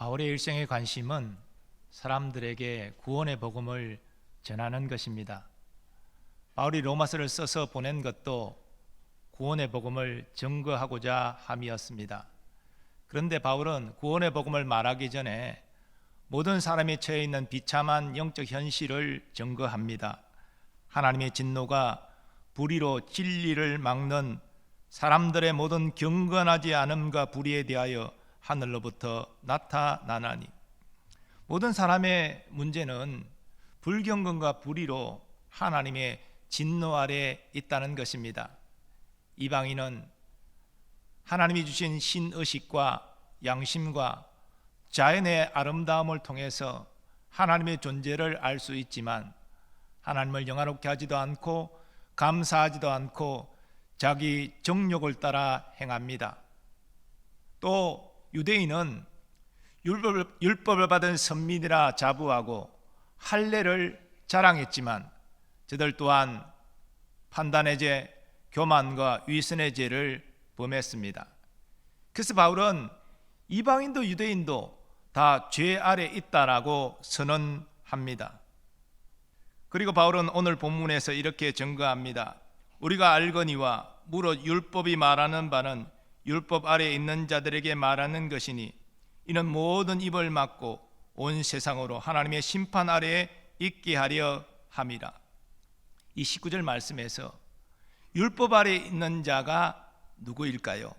바울의 일생의 관심은 사람들에게 구원의 복음을 전하는 것입니다. 바울이 로마서를 써서 보낸 것도 구원의 복음을 증거하고자 함이었습니다. 그런데 바울은 구원의 복음을 말하기 전에 모든 사람이 처해 있는 비참한 영적 현실을 증거합니다. 하나님의 진노가 불의로 진리를 막는 사람들의 모든 경건하지 않음과 불의에 대하여 하늘로부터 나타나나니, 모든 사람의 문제는 불경건과 불의로 하나님의 진노 아래 있다는 것입니다. 이방인은 하나님이 주신 신의식과 양심과 자연의 아름다움을 통해서 하나님의 존재를 알 수 있지만 하나님을 영화롭게 하지도 않고 감사하지도 않고 자기 정욕을 따라 행합니다. 또 유대인은 율법을 받은 선민이라 자부하고 할례를 자랑했지만 저들 또한 판단의 죄, 교만과 위선의 죄를 범했습니다. 그래서 바울은 이방인도 유대인도 다 죄 아래 있다라고 선언합니다. 그리고 바울은 오늘 본문에서 이렇게 증거합니다. 우리가 알거니와 무릇 율법이 말하는 바는 율법 아래에 있는 자들에게 말하는 것이니 이는 모든 입을 막고 온 세상으로 하나님의 심판 아래에 있게 하려 함이라. 이 19절 말씀에서 율법 아래에 있는 자가 누구일까요?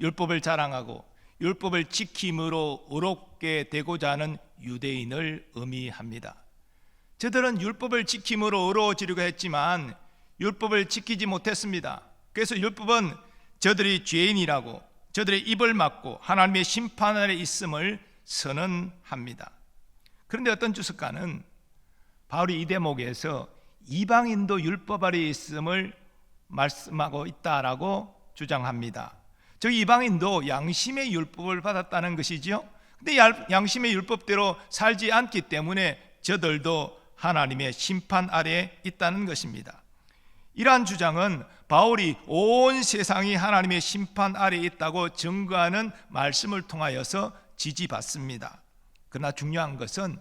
율법을 자랑하고 율법을 지킴으로 의롭게 되고자 하는 유대인을 의미합니다. 저들은 율법을 지킴으로 의로워지려고 했지만 율법을 지키지 못했습니다. 그래서 율법은 저들이 죄인이라고, 저들의 입을 막고 하나님의 심판 아래 있음을 선언합니다. 그런데 어떤 주석가는 바울이 이 대목에서 이방인도 율법 아래 있음을 말씀하고 있다라고 주장합니다. 저 이방인도 양심의 율법을 받았다는 것이죠. 근데 양심의 율법대로 살지 않기 때문에 저들도 하나님의 심판 아래에 있다는 것입니다. 이러한 주장은 바울이 온 세상이 하나님의 심판 아래에 있다고 증거하는 말씀을 통하여서 지지받습니다. 그러나 중요한 것은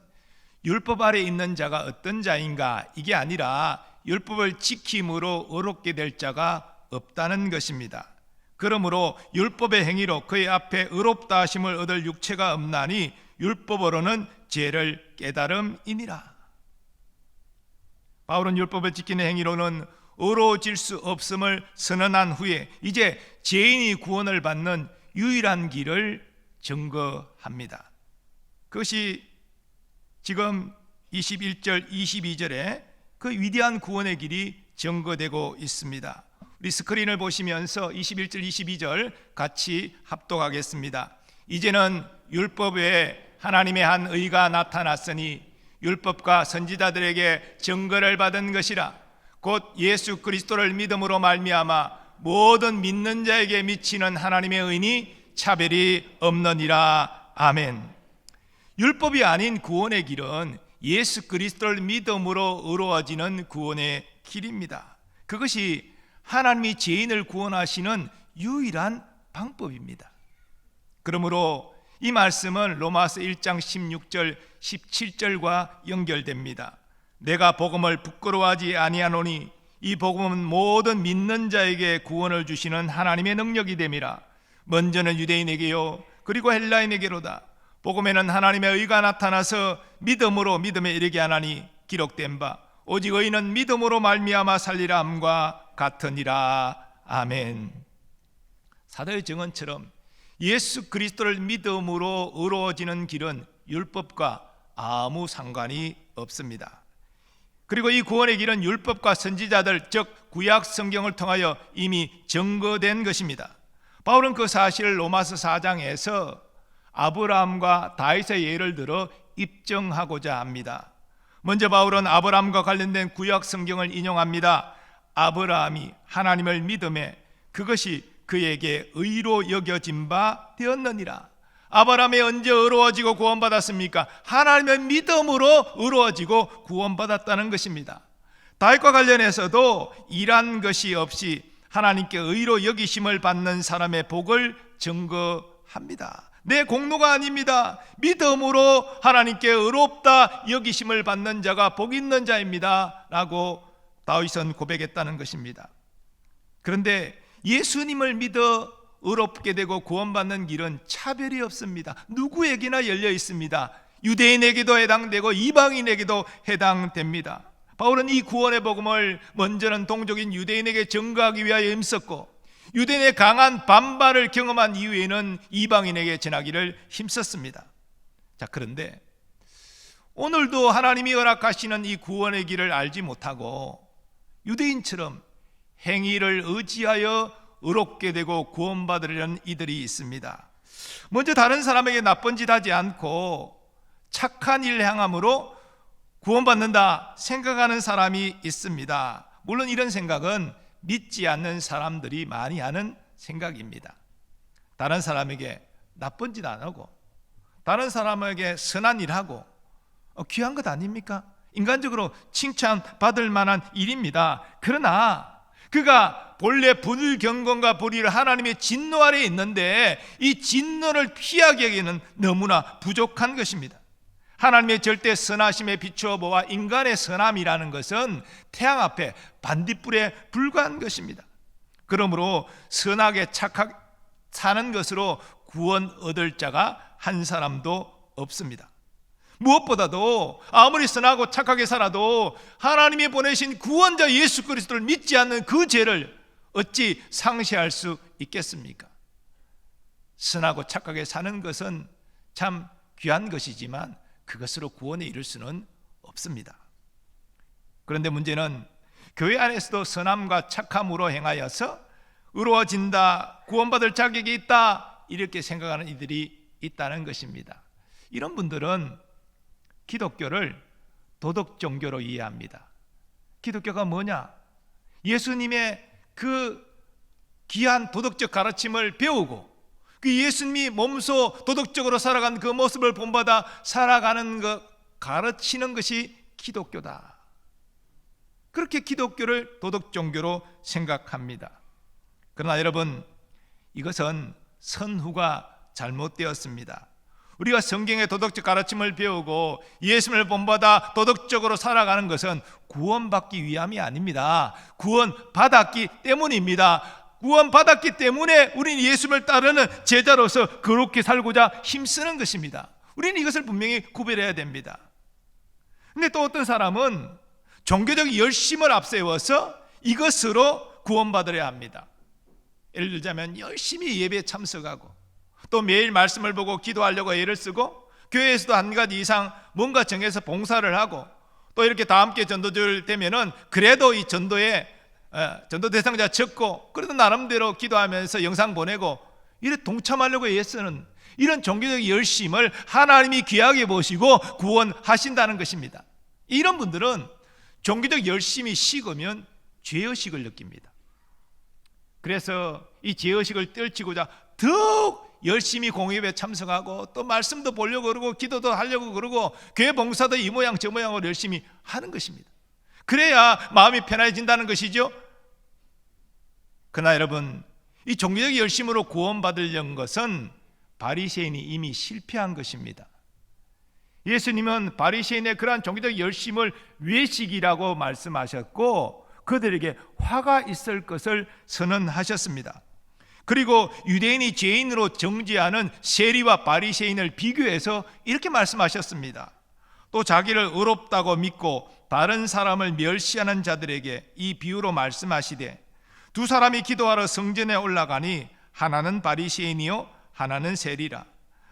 율법 아래에 있는 자가 어떤 자인가, 이게 아니라 율법을 지킴으로 의롭게 될 자가 없다는 것입니다. 그러므로 율법의 행위로 그의 앞에 의롭다 하심을 얻을 육체가 없나니 율법으로는 죄를 깨달음이니라. 바울은 율법을 지키는 행위로는 의로워질 수 없음을 선언한 후에 이제 죄인이 구원을 받는 유일한 길을 증거합니다. 그것이 지금 21절, 22절에 그 위대한 구원의 길이 증거되고 있습니다. 우리 스크린을 보시면서 21절, 22절 같이 합독하겠습니다. 이제는 율법 외에 하나님의 한 의가 나타났으니 율법과 선지자들에게 증거를 받은 것이라. 곧 예수 그리스도를 믿음으로 말미암아 모든 믿는 자에게 미치는 하나님의 의니 차별이 없느니라. 아멘. 율법이 아닌 구원의 길은 예수 그리스도를 믿음으로 의로워지는 구원의 길입니다. 그것이 하나님이 죄인을 구원하시는 유일한 방법입니다. 그러므로 이 말씀은 로마서 1장 16절 17절과 연결됩니다. 내가 복음을 부끄러워하지 아니하노니 이 복음은 모든 믿는 자에게 구원을 주시는 하나님의 능력이 됨이라. 먼저는 유대인에게요 그리고 헬라인에게로다. 복음에는 하나님의 의가 나타나서 믿음으로 믿음에 이르게 하나니 기록된 바 오직 의인은 믿음으로 말미암아 살리라 함과 같으니라. 아멘. 사도의 증언처럼 예수 그리스도를 믿음으로 의로워지는 길은 율법과 아무 상관이 없습니다. 그리고 이 구원의 길은 율법과 선지자들, 즉 구약 성경을 통하여 이미 증거된 것입니다. 바울은 그 사실을 로마서 4장에서 아브라함과 다윗의 예를 들어 입증하고자 합니다. 먼저 바울은 아브라함과 관련된 구약 성경을 인용합니다. 아브라함이 하나님을 믿음에 그것이 그에게 의로 여겨진 바 되었느니라. 아브라함이 언제 의로워지고 구원받았습니까? 하나님의 믿음으로 의로워지고 구원받았다는 것입니다. 다윗과 관련해서도 일한 것이 없이 하나님께 의로 여기심을 받는 사람의 복을 증거합니다. 내 공로가 아닙니다. 믿음으로 하나님께 의롭다 여기심을 받는 자가 복 있는 자입니다 라고 다윗은 고백했다는 것입니다. 그런데 예수님을 믿어 의롭게 되고 구원받는 길은 차별이 없습니다. 누구에게나 열려 있습니다. 유대인에게도 해당되고 이방인에게도 해당됩니다. 바울은 이 구원의 복음을 먼저는 동족인 유대인에게 전가하기 위하여 힘썼고, 유대인의 강한 반발을 경험한 이후에는 이방인에게 전하기를 힘썼습니다. 자, 그런데 오늘도 하나님이 허락하시는 이 구원의 길을 알지 못하고 유대인처럼 행위를 의지하여 의롭게 되고 구원받으려는 이들이 있습니다. 먼저 다른 사람에게 나쁜 짓 하지 않고 착한 일 행함으로 구원받는다 생각하는 사람이 있습니다. 물론 이런 생각은 믿지 않는 사람들이 많이 하는 생각입니다. 다른 사람에게 나쁜 짓 안 하고 다른 사람에게 선한 일 하고 귀한 것 아닙니까? 인간적으로 칭찬받을 만한 일입니다. 그러나 그가 본래 불경건과 불의를 하나님의 진노 아래에 있는데 이 진노를 피하기 위해서는 너무나 부족한 것입니다. 하나님의 절대 선하심에 비추어 보아 인간의 선함이라는 것은 태양 앞에 반딧불에 불과한 것입니다. 그러므로 선하게 착하게 사는 것으로 구원 얻을 자가 한 사람도 없습니다. 무엇보다도 아무리 선하고 착하게 살아도 하나님이 보내신 구원자 예수 그리스도를 믿지 않는 그 죄를 어찌 상쇄할 수 있겠습니까? 선하고 착하게 사는 것은 참 귀한 것이지만 그것으로 구원에 이를 수는 없습니다. 그런데 문제는 교회 안에서도 선함과 착함으로 행하여서 의로워진다, 구원받을 자격이 있다 이렇게 생각하는 이들이 있다는 것입니다. 이런 분들은 기독교를 도덕 종교로 이해합니다. 기독교가 뭐냐? 예수님의 그 귀한 도덕적 가르침을 배우고 그 예수님이 몸소 도덕적으로 살아간 그 모습을 본받아 살아가는 것, 가르치는 것이 기독교다. 그렇게 기독교를 도덕 종교로 생각합니다. 그러나 여러분, 이것은 선후가 잘못되었습니다. 우리가 성경의 도덕적 가르침을 배우고 예수님을 본받아 도덕적으로 살아가는 것은 구원받기 위함이 아닙니다. 구원받았기 때문입니다. 구원받았기 때문에 우리는 예수님을 따르는 제자로서 그렇게 살고자 힘쓰는 것입니다. 우리는 이것을 분명히 구별해야 됩니다. 근데 또 어떤 사람은 종교적 열심을 앞세워서 이것으로 구원받으려 합니다. 예를 들자면 열심히 예배에 참석하고 또 매일 말씀을 보고 기도하려고 애를 쓰고 교회에서도 한 가지 이상 뭔가 정해서 봉사를 하고 또 이렇게 다 함께 전도절 되면은 그래도 이 전도에 전도 대상자 적고 그래도 나름대로 기도하면서 영상 보내고 이래 동참하려고 애쓰는 이런 종교적 열심을 하나님이 귀하게 보시고 구원하신다는 것입니다. 이런 분들은 종교적 열심이 식으면 죄의식을 느낍니다. 그래서 이 죄의식을 떨치고자 더욱 열심히 공예배에 참석하고 또 말씀도 보려고 그러고 기도도 하려고 그러고 교회 봉사도 이 모양 저 모양으로 열심히 하는 것입니다. 그래야 마음이 편해진다는 것이죠. 그러나 여러분, 이 종교적 열심으로 구원받으려는 것은 바리새인이 이미 실패한 것입니다. 예수님은 바리새인의 그러한 종교적 열심을 외식이라고 말씀하셨고 그들에게 화가 있을 것을 선언하셨습니다. 그리고 유대인이 죄인으로 정죄하는 세리와 바리새인을 비교해서 이렇게 말씀하셨습니다. 또 자기를 의롭다고 믿고 다른 사람을 멸시하는 자들에게 이 비유로 말씀하시되 두 사람이 기도하러 성전에 올라가니 하나는 바리새인이요 하나는 세리라.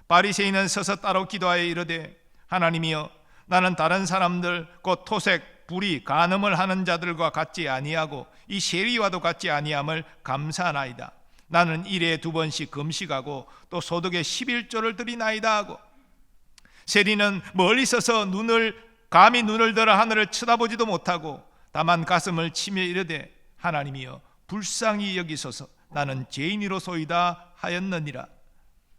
바리새인은 서서 따로 기도하여 이르되 하나님이여 나는 다른 사람들 곧 토색, 불의, 간음을 하는 자들과 같지 아니하고 이 세리와도 같지 아니함을 감사하나이다. 나는 일에 2번씩 금식하고 또 소득의 11조를 드리나이다 하고 세리는 멀리 서서 감히 눈을 들어 하늘을 쳐다보지도 못하고 다만 가슴을 치며 이르되 하나님이여 불쌍히 여기소서 나는 죄인이로소이다 하였느니라.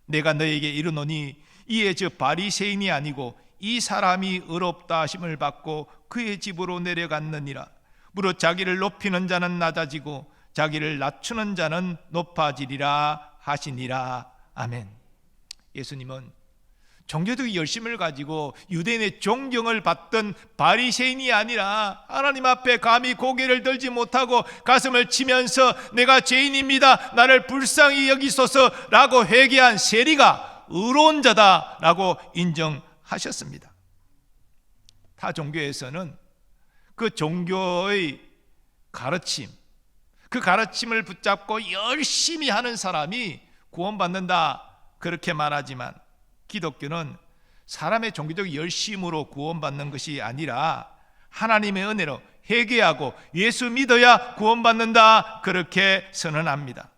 내가 너에게 이르노니 이에 저 바리새인이 아니고 이 사람이 의롭다 하심을 받고 그의 집으로 내려갔느니라. 무릇 자기를 높이는 자는 낮아지고 자기를 낮추는 자는 높아지리라 하시니라. 아멘. 예수님은 종교적 열심을 가지고 유대인의 존경을 받던 바리새인이 아니라 하나님 앞에 감히 고개를 들지 못하고 가슴을 치면서 내가 죄인입니다, 나를 불쌍히 여기소서라고 회개한 세리가 의로운 자다라고 인정하셨습니다. 타 종교에서는 그 종교의 가르침, 그 가르침을 붙잡고 열심히 하는 사람이 구원받는다 그렇게 말하지만, 기독교는 사람의 종교적 열심으로 구원받는 것이 아니라 하나님의 은혜로 회개하고 예수 믿어야 구원받는다 그렇게 선언합니다.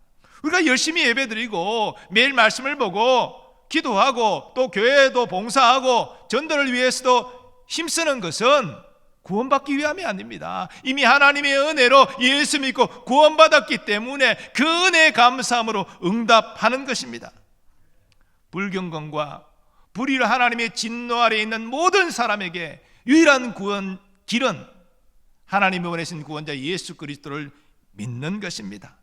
우리가 열심히 예배드리고 매일 말씀을 보고 기도하고 또 교회에도 봉사하고 전도를 위해서도 힘쓰는 것은 구원받기 위함이 아닙니다. 이미 하나님의 은혜로 예수 믿고 구원받았기 때문에 그 은혜에 감사함으로 응답하는 것입니다. 불경건과 불의로 하나님의 진노 아래에 있는 모든 사람에게 유일한 구원 길은 하나님이 보내신 구원자 예수 그리스도를 믿는 것입니다.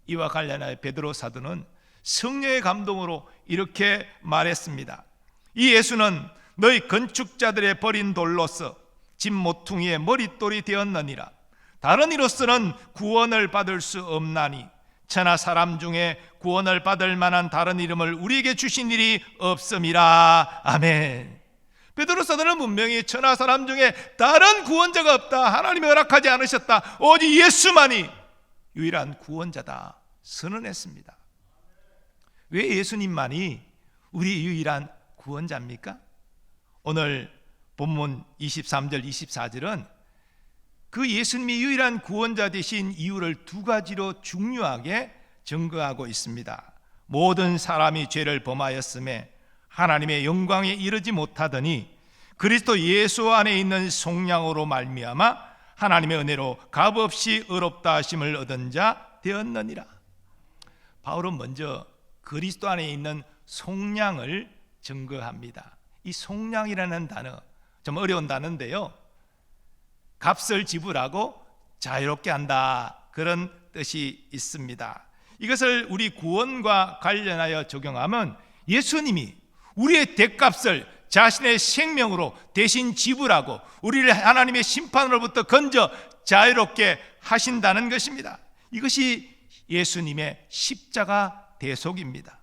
이와 관련하여 베드로 사도는 성령의 감동으로 이렇게 말했습니다. 이 예수는 너희 건축자들의 버린 돌로서 집 모퉁이의 머릿돌이 되었느니라. 다른 이로서는 구원을 받을 수 없나니 천하 사람 중에 구원을 받을 만한 다른 이름을 우리에게 주신 일이 없음이라. 아멘. 베드로 사도는 분명히 천하 사람 중에 다른 구원자가 없다, 하나님이 허락하지 않으셨다, 오직 예수만이 유일한 구원자다 선언했습니다. 왜 예수님만이 우리 유일한 구원자입니까? 오늘 본문 23절 24절은 그 예수님이 유일한 구원자 되신 이유를 두 가지로 중요하게 증거하고 있습니다. 모든 사람이 죄를 범하였음에 하나님의 영광에 이르지 못하더니 그리스도 예수 안에 있는 속량으로 말미암아 하나님의 은혜로 값없이 의롭다 하심을 얻은 자 되었느니라. 바울은 먼저 그리스도 안에 있는 속량을 증거합니다. 이 속량이라는 단어 좀 어려운 단어인데요, 값을 지불하고 자유롭게 한다 그런 뜻이 있습니다. 이것을 우리 구원과 관련하여 적용하면 예수님이 우리의 뎃값을 자신의 생명으로 대신 지불하고 우리를 하나님의 심판으로부터 건져 자유롭게 하신다는 것입니다. 이것이 예수님의 십자가 대속입니다.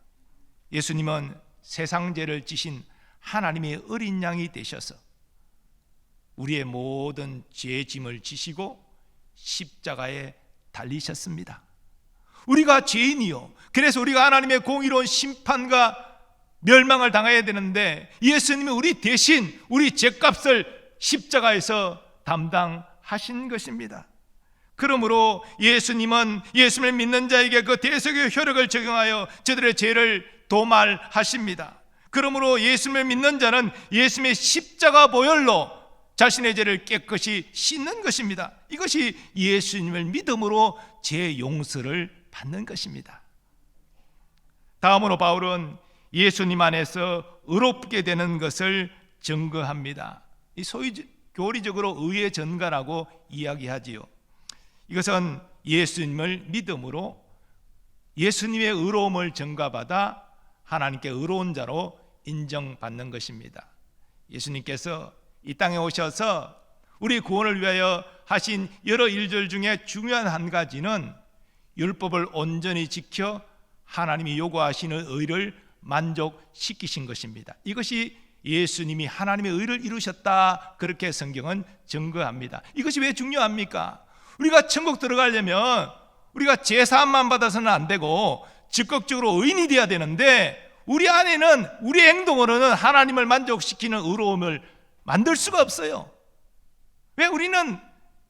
예수님은 세상 죄를 지신 하나님의 어린 양이 되셔서 우리의 모든 죄 짐을 지시고 십자가에 달리셨습니다. 우리가 죄인이요, 그래서 우리가 하나님의 공의로운 심판과 멸망을 당해야 되는데 예수님이 우리 대신 우리 죄값을 십자가에서 담당하신 것입니다. 그러므로 예수님은 예수님을 믿는 자에게 그 대속의 효력을 적용하여 저들의 죄를 도말하십니다. 그러므로 예수님을 믿는 자는 예수님의 십자가 보혈로 자신의 죄를 깨끗이 씻는 것입니다. 이것이 예수님을 믿음으로 죄 용서를 받는 것입니다. 다음으로 바울은 예수님 안에서 의롭게 되는 것을 증거합니다. 이 소위 교리적으로 의의 전가라고 이야기하지요. 이것은 예수님을 믿음으로 예수님의 의로움을 전가받아 하나님께 의로운 자로 인정받는 것입니다. 예수님께서 이 땅에 오셔서 우리 구원을 위하여 하신 여러 일들 중에 중요한 한 가지는 율법을 온전히 지켜 하나님이 요구하시는 의를 만족시키신 것입니다. 이것이 예수님이 하나님의 의를 이루셨다 그렇게 성경은 증거합니다. 이것이 왜 중요합니까? 우리가 천국 들어가려면 우리가 제사함만 받아서는 안 되고 적극적으로 의인이 되어야 되는데 우리 안에는 우리 행동으로는 하나님을 만족시키는 의로움을 만들 수가 없어요. 왜? 우리는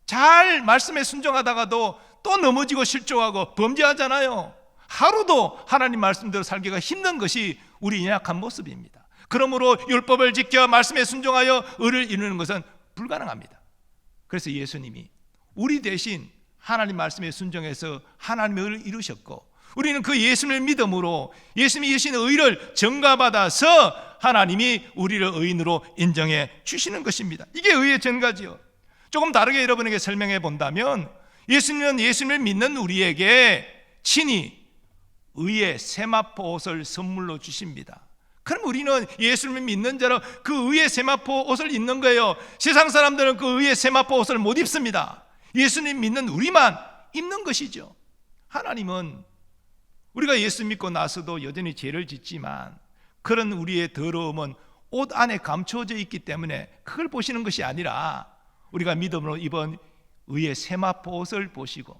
잘 말씀에 순종하다가도 또 넘어지고 실족하고 범죄하잖아요. 하루도 하나님 말씀대로 살기가 힘든 것이 우리 연약한 모습입니다. 그러므로 율법을 지켜 말씀에 순종하여 의를 이루는 것은 불가능합니다. 그래서 예수님이 우리 대신 하나님 말씀에 순종해서 하나님의 의를 이루셨고 우리는 그 예수님을 믿음으로 예수님이 주신 의를 전가받아서 하나님이 우리를 의인으로 인정해 주시는 것입니다. 이게 의의 전가지요. 조금 다르게 여러분에게 설명해 본다면 예수님은 예수님을 믿는 우리에게 친히 의의 세마포 옷을 선물로 주십니다. 그럼 우리는 예수를 믿는 자로 그 의의 세마포 옷을 입는 거예요. 세상 사람들은 그 의의 세마포 옷을 못 입습니다. 예수님 믿는 우리만 입는 것이죠. 하나님은 우리가 예수 믿고 나서도 여전히 죄를 짓지만 그런 우리의 더러움은 옷 안에 감춰져 있기 때문에 그걸 보시는 것이 아니라 우리가 믿음으로 입은 의의 세마포 옷을 보시고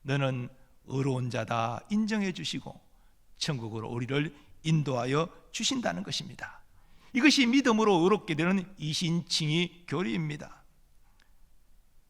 너는 의로운 자다 인정해 주시고 천국으로 우리를 인도하여 주신다는 것입니다. 이것이 믿음으로 의롭게 되는 이신칭의 교리입니다.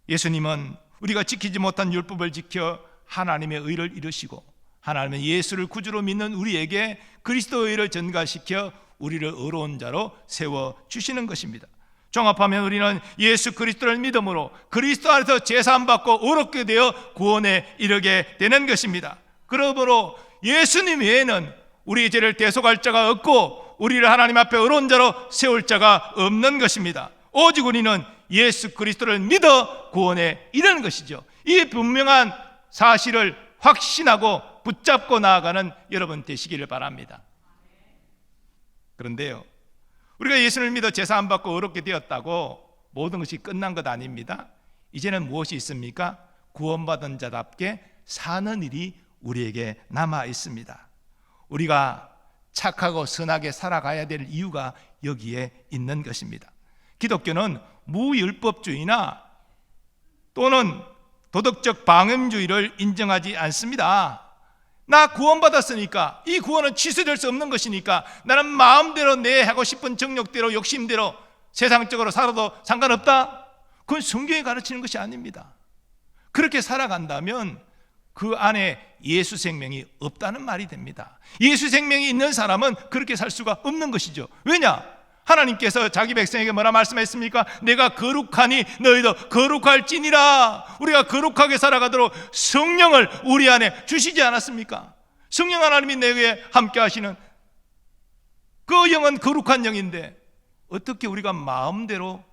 예수님은 우리가 지키지 못한 율법을 지켜 하나님의 의를 이루시고 하나님은 예수를 구주로 믿는 우리에게 그리스도의 의를 전가시켜 우리를 의로운 자로 세워주시는 것입니다. 종합하면 우리는 예수 그리스도를 믿음으로 그리스도 안에서 제사함받고 의롭게 되어 구원에 이르게 되는 것입니다. 그러므로 예수님 외에는 우리의 죄를 대속할 자가 없고 우리를 하나님 앞에 의로운 자로 세울 자가 없는 것입니다. 오직 우리는 예수 그리스도를 믿어 구원에 이르는 것이죠. 이 분명한 사실을 확신하고 붙잡고 나아가는 여러분 되시기를 바랍니다. 그런데요, 우리가 예수를 믿어 제사 안 받고 의롭게 되었다고 모든 것이 끝난 것 아닙니다. 이제는 무엇이 있습니까? 구원받은 자답게 사는 일이 우리에게 남아 있습니다. 우리가 착하고 선하게 살아가야 될 이유가 여기에 있는 것입니다. 기독교는 무율법주의나 또는 도덕적 방임주의를 인정하지 않습니다. 나 구원받았으니까 이 구원은 취소될 수 없는 것이니까 나는 마음대로 내 하고 싶은 정욕대로 욕심대로 세상적으로 살아도 상관없다. 그건 성경이 가르치는 것이 아닙니다. 그렇게 살아간다면 그 안에 예수 생명이 없다는 말이 됩니다. 예수 생명이 있는 사람은 그렇게 살 수가 없는 것이죠. 왜냐? 하나님께서 자기 백성에게 뭐라 말씀했습니까? 내가 거룩하니 너희도 거룩할지니라. 우리가 거룩하게 살아가도록 성령을 우리 안에 주시지 않았습니까? 성령 하나님이 내게 함께 하시는 그 영은 거룩한 영인데 어떻게 우리가 마음대로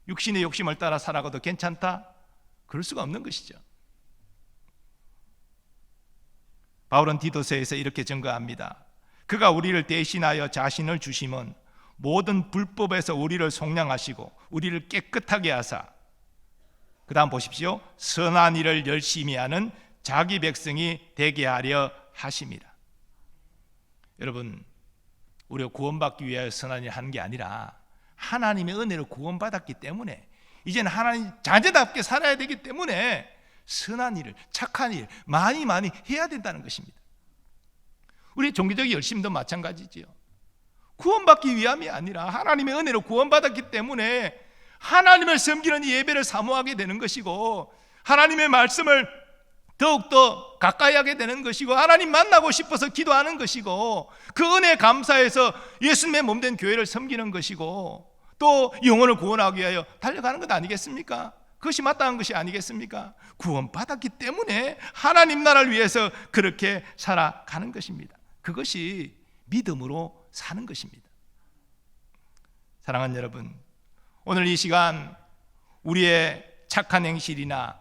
육신의 욕심을 따라 살아가도 괜찮다? 그럴 수가 없는 것이죠. 바울은 디도서에서 이렇게 증거합니다. 그가 우리를 대신하여 자신을 주심은 모든 불법에서 우리를 속량하시고 우리를 깨끗하게 하사, 그 다음 보십시오, 선한 일을 열심히 하는 자기 백성이 되게 하려 하심이라. 여러분, 우리가 구원받기 위하여 선한 일을 하는 게 아니라 하나님의 은혜로 구원받았기 때문에 이제는 하나님 자제답게 살아야 되기 때문에 선한 일을, 착한 일 많이 해야 된다는 것입니다. 우리 종교적 열심도 마찬가지지요. 구원받기 위함이 아니라 하나님의 은혜로 구원받았기 때문에 하나님을 섬기는 예배를 사모하게 되는 것이고 하나님의 말씀을 더욱더 가까이 하게 되는 것이고 하나님 만나고 싶어서 기도하는 것이고 그 은혜에 감사해서 예수님의 몸된 교회를 섬기는 것이고 또 영혼을 구원하기 위하여 달려가는 것 아니겠습니까? 그것이 마땅한 것이 아니겠습니까? 구원받았기 때문에 하나님 나라를 위해서 그렇게 살아가는 것입니다. 그것이 믿음으로 사는 것입니다. 사랑하는 여러분, 오늘 이 시간 우리의 착한 행실이나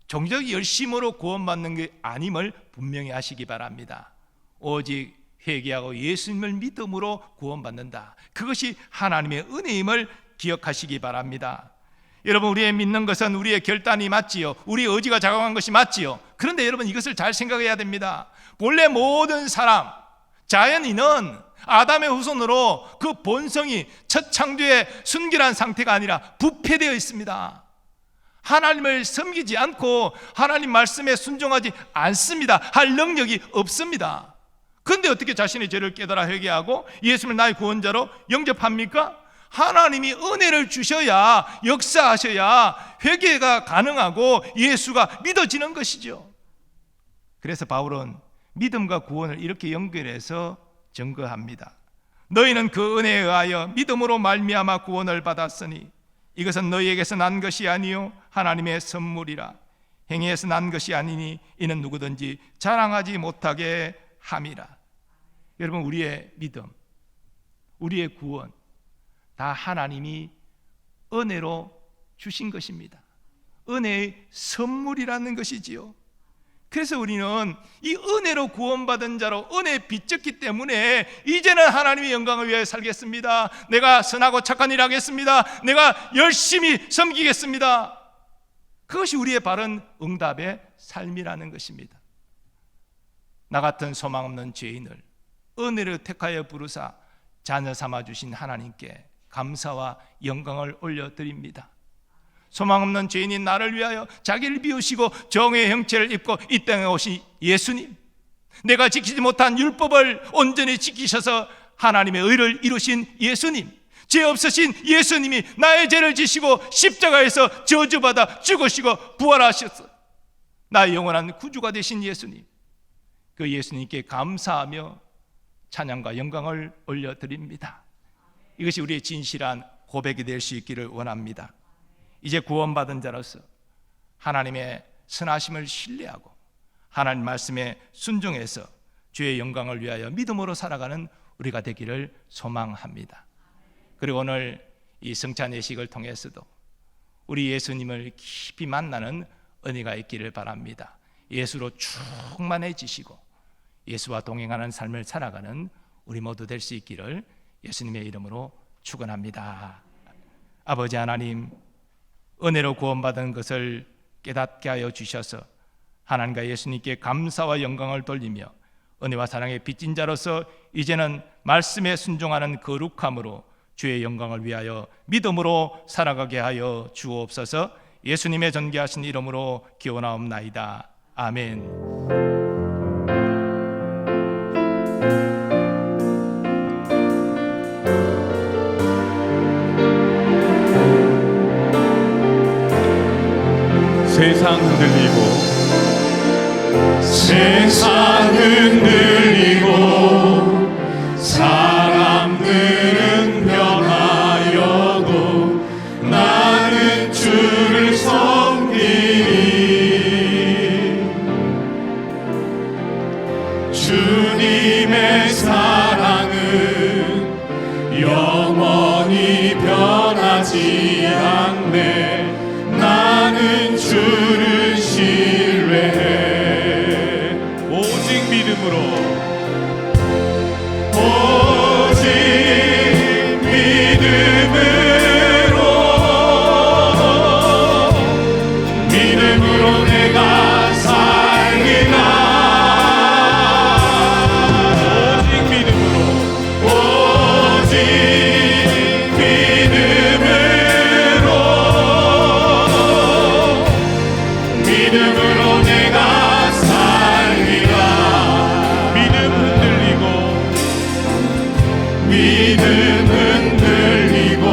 종교적 열심으로 구원받는 게 아님을 분명히 하시기 바랍니다. 오직 회개하고 예수님을 믿음으로 구원받는다. 그것이 하나님의 은혜임을 기억하시기 바랍니다. 여러분, 우리의 믿는 것은 우리의 결단이 맞지요. 우리의 의지가 작용한 것이 맞지요. 그런데 여러분, 이것을 잘 생각해야 됩니다. 본래 모든 사람, 자연인은 아담의 후손으로 그 본성이 첫 창조의 순결한 상태가 아니라 부패되어 있습니다. 하나님을 섬기지 않고 하나님 말씀에 순종하지 않습니다. 할 능력이 없습니다. 그런데 어떻게 자신의 죄를 깨달아 회개하고 예수님을 나의 구원자로 영접합니까? 하나님이 은혜를 주셔야, 역사하셔야 회개가 가능하고 예수가 믿어지는 것이죠. 그래서 바울은 믿음과 구원을 이렇게 연결해서 증거합니다. 너희는 그 은혜에 의하여 믿음으로 말미암아 구원을 받았으니 이것은 너희에게서 난 것이 아니요 하나님의 선물이라. 행위에서 난 것이 아니니 이는 누구든지 자랑하지 못하게 함이라. 여러분, 우리의 믿음, 우리의 구원 다 하나님이 은혜로 주신 것입니다. 은혜의 선물이라는 것이지요. 그래서 우리는 이 은혜로 구원받은 자로 은혜에 빚졌기 때문에 이제는 하나님의 영광을 위해 살겠습니다. 내가 선하고 착한 일 하겠습니다. 내가 열심히 섬기겠습니다. 그것이 우리의 바른 응답의 삶이라는 것입니다. 나 같은 소망 없는 죄인을 은혜로 택하여 부르사 자녀 삼아주신 하나님께 감사와 영광을 올려드립니다. 소망 없는 죄인인 나를 위하여 자기를 비우시고 정의의 형체를 입고 이 땅에 오신 예수님, 내가 지키지 못한 율법을 온전히 지키셔서 하나님의 의를 이루신 예수님, 죄 없으신 예수님이 나의 죄를 지시고 십자가에서 저주받아 죽으시고 부활하셔서 나의 영원한 구주가 되신 예수님, 그 예수님께 감사하며 찬양과 영광을 올려드립니다. 이것이 우리의 진실한 고백이 될 수 있기를 원합니다. 이제 구원받은 자로서 하나님의 선하심을 신뢰하고 하나님 말씀에 순종해서 주의 영광을 위하여 믿음으로 살아가는 우리가 되기를 소망합니다. 그리고 오늘 이 성찬 예식을 통해서도 우리 예수님을 깊이 만나는 은혜가 있기를 바랍니다. 예수로 충만해지시고 예수와 동행하는 삶을 살아가는 우리 모두 될 수 있기를 예수님의 이름으로 축원합니다. 아버지 하나님, 은혜로 구원받은 것을 깨닫게 하여 주셔서 하나님과 예수님께 감사와 영광을 돌리며 은혜와 사랑의 빚진 자로서 이제는 말씀에 순종하는 거룩함으로 주의 영광을 위하여 믿음으로 살아가게 하여 주옵소서. 예수님의 존귀하신 이름으로 기원하옵나이다. 아멘. 세상 흔들리고 사람들은 변하여도 나는 주를 섬기리. 주님의 사랑은 영원히 변하지 않네. 나는 주를 신뢰해. 오직 믿음으로, 오직 믿음으로 내가 살리라. 오직 믿음으로, 오직 믿음으로 내가 살리라. 믿음 흔들리고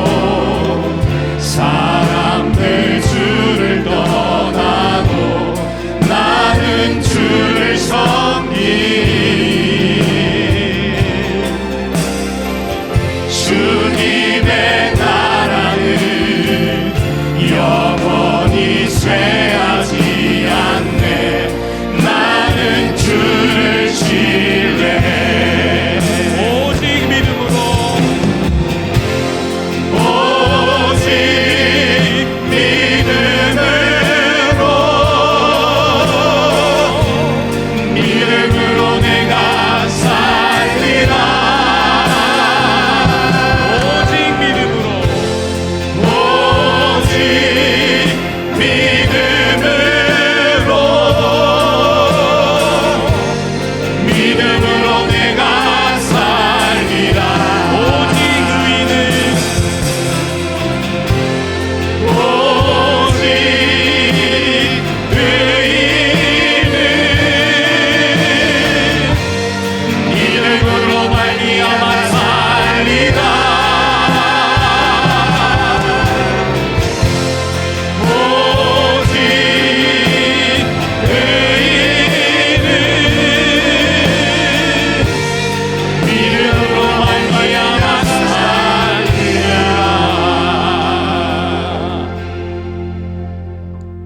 사람들 주를 떠나도 나는 주를 섬기리. 주님의 나라는 영원히 쇠하지 않네. 나는 주를 신뢰해. 오직 믿음으로, 오직 믿음으로 내가 살리라. 오직 믿음으로, 오직 믿음으로 내가 살리라. 오직 의인은, 오직 의인은 믿음으로 말미암아 살리라. 오직 의인은 믿음으로 말미암아 살리라.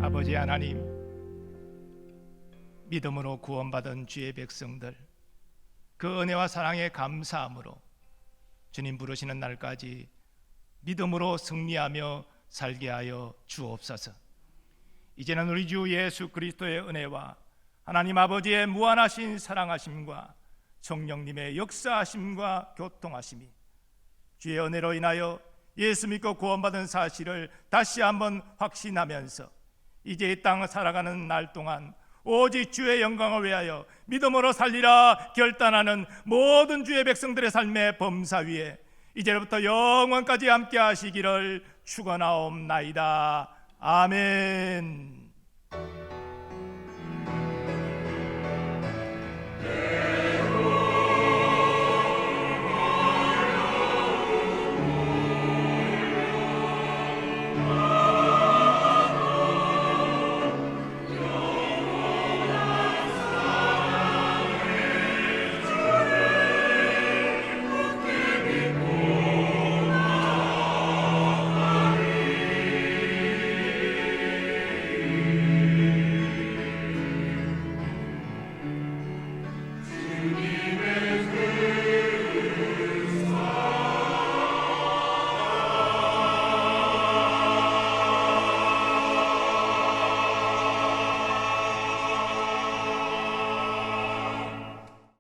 아버지 하나님, 믿음으로 구원받은 주의 백성들, 그 은혜와 사랑에 감사함으로 주님 부르시는 날까지 믿음으로 승리하며 살게 하여 주옵소서. 이제는 우리 주 예수 그리스도의 은혜와 하나님 아버지의 무한하신 사랑하심과 성령님의 역사하심과 교통하심이 주의 은혜로 인하여 예수 믿고 구원받은 사실을 다시 한번 확신하면서 이제 이 땅을 살아가는 날 동안 오직 주의 영광을 위하여 믿음으로 살리라 결단하는 모든 주의 백성들의 삶의 범사 위에 이제부터 영원까지 함께 하시기를 축원하옵나이다. 아멘.